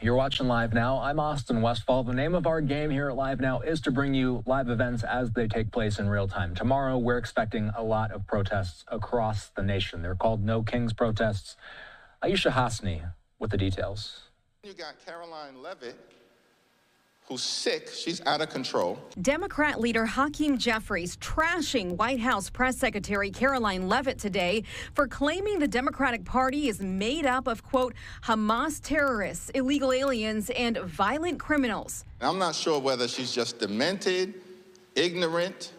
You're watching Live Now. I'm Austin Westfall. The name of our game here at Live Now is to bring you live events as they take place in real time. Tomorrow, we're expecting a lot of protests across the nation. They're called No Kings protests. Aisha Hasni with the details. You got Caroline Levitt, who's sick. She's out of control. Democrat leader Hakeem Jeffries trashing White House Press Secretary Caroline Levitt today for claiming the Democratic Party is made up of, quote, Hamas terrorists, illegal aliens, and violent criminals. I'm not sure whether she's just demented, ignorant,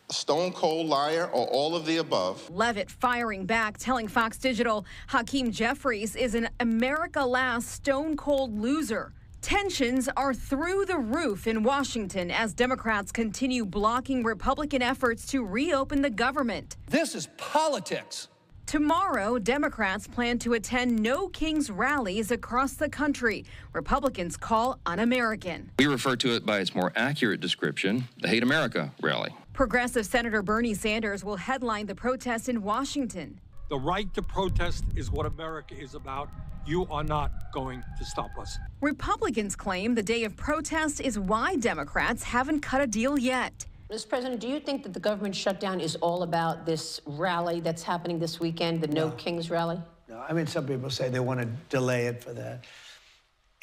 a stone-cold liar, or all of the above. Levitt firing back, telling Fox Digital Hakeem Jeffries is an America Last stone-cold loser. Tensions are through the roof in Washington as Democrats continue blocking Republican efforts to reopen the government. This is politics. Tomorrow, Democrats plan to attend No Kings rallies across the country. Republicans call un-American. We refer to it by its more accurate description, the Hate America rally. Progressive Senator Bernie Sanders will headline the protest in Washington. The right to protest is what America is about. You are not going to stop us. Republicans claim the day of protest is why Democrats haven't cut a deal yet. Mr. President, do you think that the government shutdown is all about this rally that's happening this weekend, the No Kings rally? No, I mean, some people say they want to delay it for that.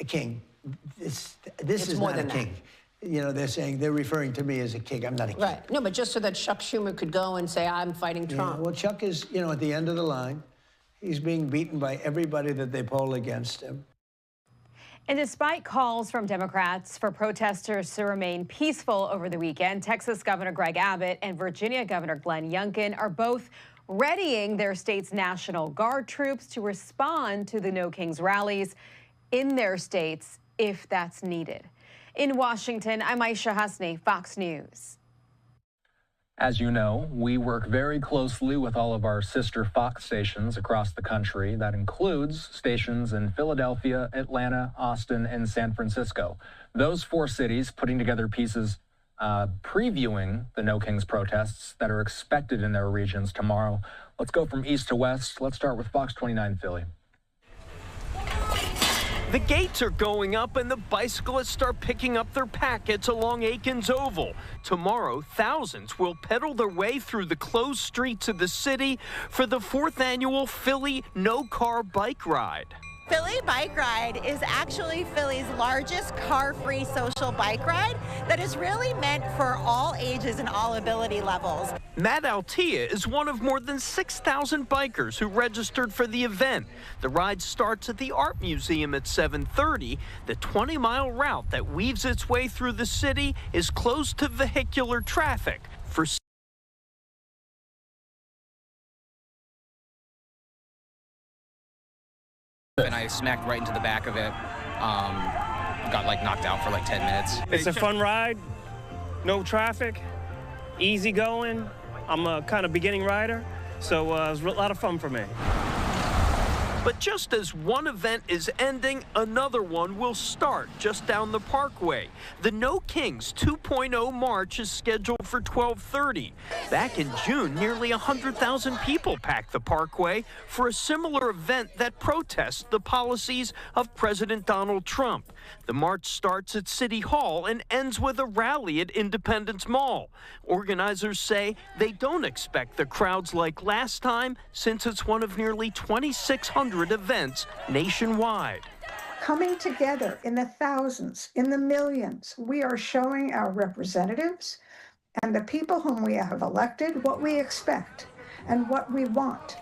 A king. This is more not a than king. You know, they're referring to me as a king. I'm not a king. Right. No, but just so that Chuck Schumer could go and say, I'm fighting Trump. Yeah, well, Chuck is, you know, at the end of the line. He's being beaten by everybody that they poll against him. And despite calls from Democrats for protesters to remain peaceful over the weekend, Texas Governor Greg Abbott and Virginia Governor Glenn Youngkin are both readying their state's National Guard troops to respond to the No Kings rallies in their states if that's needed. In Washington, I'm Aisha Hasni, Fox News. As you know, we work very closely with all of our sister Fox stations across the country. That includes stations in Philadelphia, Atlanta, Austin, and San Francisco. Those four cities putting together pieces previewing the No Kings protests that are expected in their regions tomorrow. Let's go from east to west. Let's start with Fox 29 Philly. The gates are going up and the bicyclists start picking up their packets along Aikens Oval. Tomorrow, thousands will pedal their way through the closed streets of the city for the 4th annual Philly No-Car Bike Ride. Philly Bike Ride is actually Philly's largest car-free social bike ride that is really meant for all ages and all ability levels. Matt Altia is one of more than 6,000 bikers who registered for the event. The ride starts at the Art Museum at 7:30. The 20-mile route that weaves its way through the city is closed to vehicular traffic for and I smacked right into the back of it. Got like knocked out for like 10 minutes. It's a fun ride, no traffic, easy going. I'm a kind of beginning rider, so it was a lot of fun for me. But just as one event is ending, another one will start just down the parkway. The No Kings 2.0 march is scheduled for 12:30. Back in June, nearly 100,000 people packed the parkway for a similar event that protests the policies of President Donald Trump. The march starts at City Hall and ends with a rally at Independence Mall. Organizers say they don't expect the crowds like last time since it's one of nearly 2,600 events nationwide. Coming together in the thousands, in the millions, we are showing our representatives and the people whom we have elected what we expect and what we want.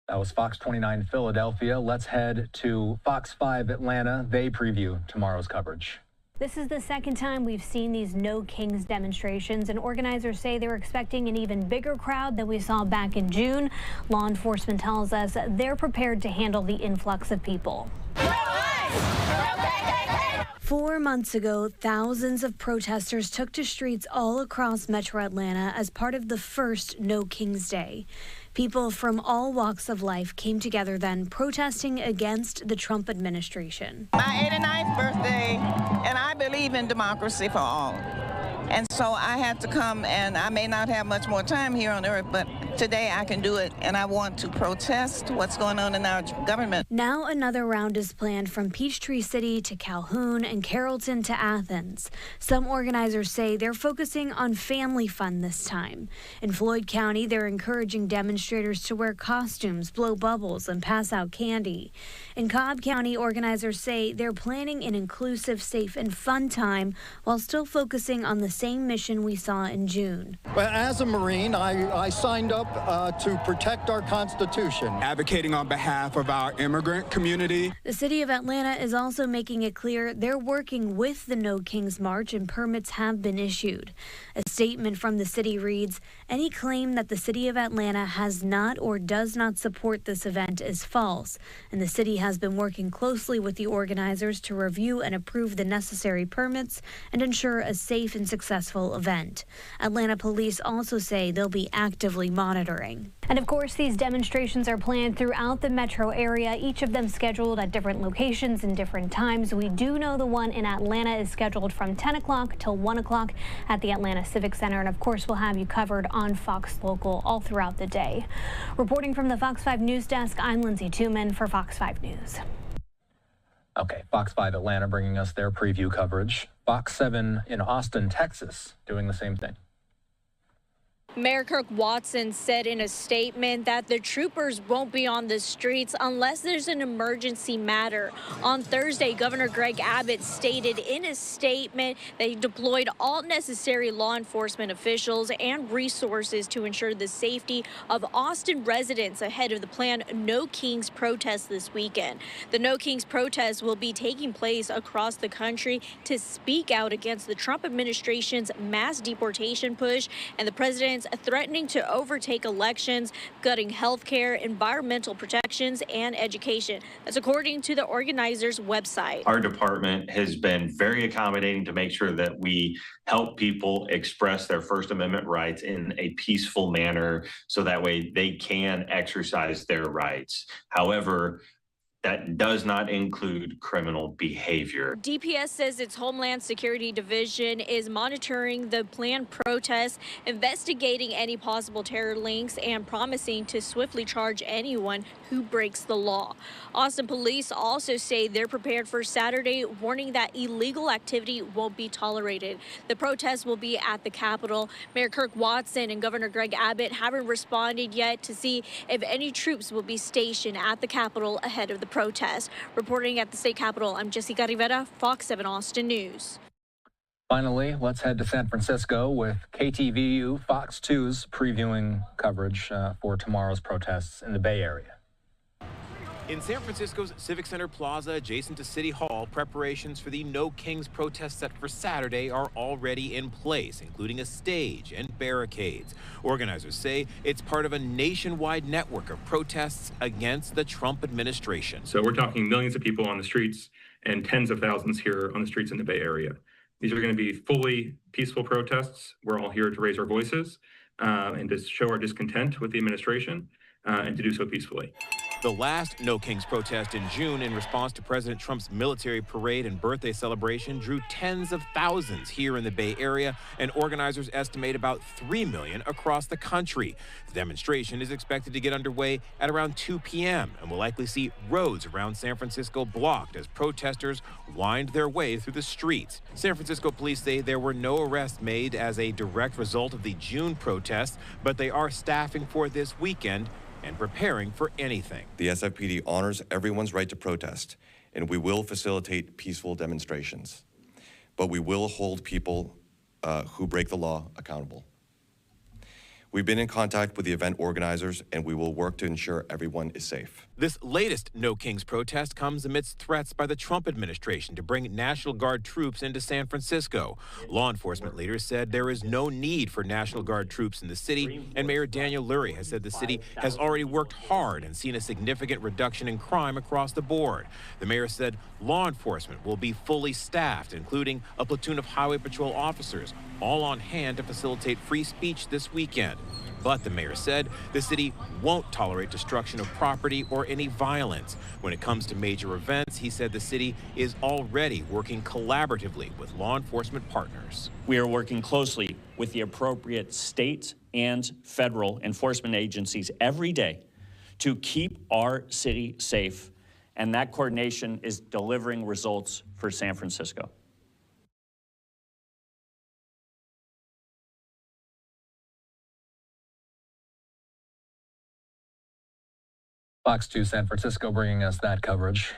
That was Fox 29 Philadelphia. Let's head to Fox 5 Atlanta. They preview tomorrow's coverage. This is the second time we've seen these No Kings demonstrations, and organizers say they're expecting an even bigger crowd than we saw back in June. Law enforcement tells us they're prepared to handle the influx of people. 4 months ago, thousands of protesters took to streets all across Metro Atlanta as part of the first No Kings Day. People from all walks of life came together then, protesting against the Trump administration. My 89th birthday, and I believe in democracy for all. And so I had to come, and I may not have much more time here on earth, but today I can do it, and I want to protest what's going on in our government. Now another round is planned from Peachtree City to Calhoun and Carrollton to Athens. Some organizers say they're focusing on family fun this time. In Floyd County, they're encouraging demonstrators to wear costumes, blow bubbles, and pass out candy. In Cobb County, organizers say they're planning an inclusive, safe, and fun time while still focusing on the same mission we saw in June. Well, as a Marine, I signed up to protect our Constitution. Advocating on behalf of our immigrant community. The city of Atlanta is also making it clear they're working with the No Kings March and permits have been issued. A statement from the city reads, "Any claim that the city of Atlanta has not or does not support this event is false, and the city has been working closely with the organizers to review and approve the necessary permits and ensure a safe and successful event." Atlanta police also say they'll be actively monitoring. And of course, these demonstrations are planned throughout the metro area, each of them scheduled at different locations and different times. We do know the one in Atlanta is scheduled from 10 o'clock till 1 o'clock at the Atlanta Civic Center. And of course, we'll have you covered on Fox Local all throughout the day. Reporting from the Fox 5 News Desk, I'm Lindsay Tuman for Fox 5 News. Okay, Fox 5 Atlanta bringing us their preview coverage. Fox 7 in Austin, Texas, doing the same thing. Mayor Kirk Watson said in a statement that the troopers won't be on the streets unless there's an emergency matter. On Thursday, Governor Greg Abbott stated in a statement that he deployed all necessary law enforcement officials and resources to ensure the safety of Austin residents ahead of the planned No Kings protest this weekend. The No Kings protest will be taking place across the country to speak out against the Trump administration's mass deportation push and the president's threatening to overtake elections, gutting health care, environmental protections, and education. That's according to the organizers' website. Our department has been very accommodating to make sure that we help people express their First Amendment rights in a peaceful manner so that way they can exercise their rights. However, that does not include criminal behavior. DPS says its Homeland Security Division is monitoring the planned protests, investigating any possible terror links, and promising to swiftly charge anyone who breaks the law. Austin police also say they're prepared for Saturday, warning that illegal activity won't be tolerated. The protest will be at the Capitol. Mayor Kirk Watson and Governor Greg Abbott haven't responded yet to see if any troops will be stationed at the Capitol ahead of the protest. Reporting at the state capitol, I'm Jessica Rivera, Fox 7 Austin News. Finally, let's head to San Francisco with KTVU Fox 2's previewing coverage for tomorrow's protests in the Bay Area. In San Francisco's Civic Center Plaza, adjacent to City Hall, preparations for the No Kings protest set for Saturday are already in place, including a stage and barricades. Organizers say it's part of a nationwide network of protests against the Trump administration. So we're talking millions of people on the streets and tens of thousands here on the streets in the Bay Area. These are going to be fully peaceful protests. We're all here to raise our voices and to show our discontent with the administration and to do so peacefully. The last No Kings protest in June in response to President Trump's military parade and birthday celebration drew tens of thousands here in the Bay Area, and organizers estimate about 3 million across the country. The demonstration is expected to get underway at around 2 p.m. and will likely see roads around San Francisco blocked as protesters wind their way through the streets. San Francisco police say there were no arrests made as a direct result of the June protests, but they are staffing for this weekend and preparing for anything. The SFPD honors everyone's right to protest, and we will facilitate peaceful demonstrations. But we will hold people who break the law accountable. We've been in contact with the event organizers, and we will work to ensure everyone is safe. This latest No Kings protest comes amidst threats by the Trump administration to bring National Guard troops into San Francisco. Law enforcement leaders said there is no need for National Guard troops in the city, and Mayor Daniel Lurie has said the city has already worked hard and seen a significant reduction in crime across the board. The mayor said law enforcement will be fully staffed, including a platoon of Highway Patrol officers, all on hand to facilitate free speech this weekend. But the mayor said the city won't tolerate destruction of property or any violence. When it comes to major events, he said the city is already working collaboratively with law enforcement partners. We are working closely with the appropriate state and federal enforcement agencies every day to keep our city safe, and that coordination is delivering results for San Francisco. Fox 2 San Francisco bringing us that coverage.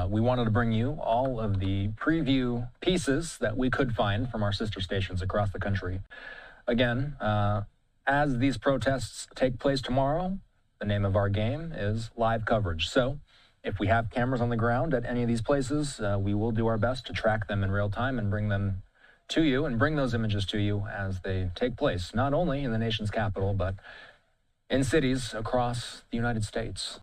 We wanted to bring you all of the preview pieces that we could find from our sister stations across the country. Again, as these protests take place tomorrow, the name of our game is live coverage. So if we have cameras on the ground at any of these places, we will do our best to track them in real time and bring them to you and bring those images to you as they take place, not only in the nation's capital, but in cities across the United States.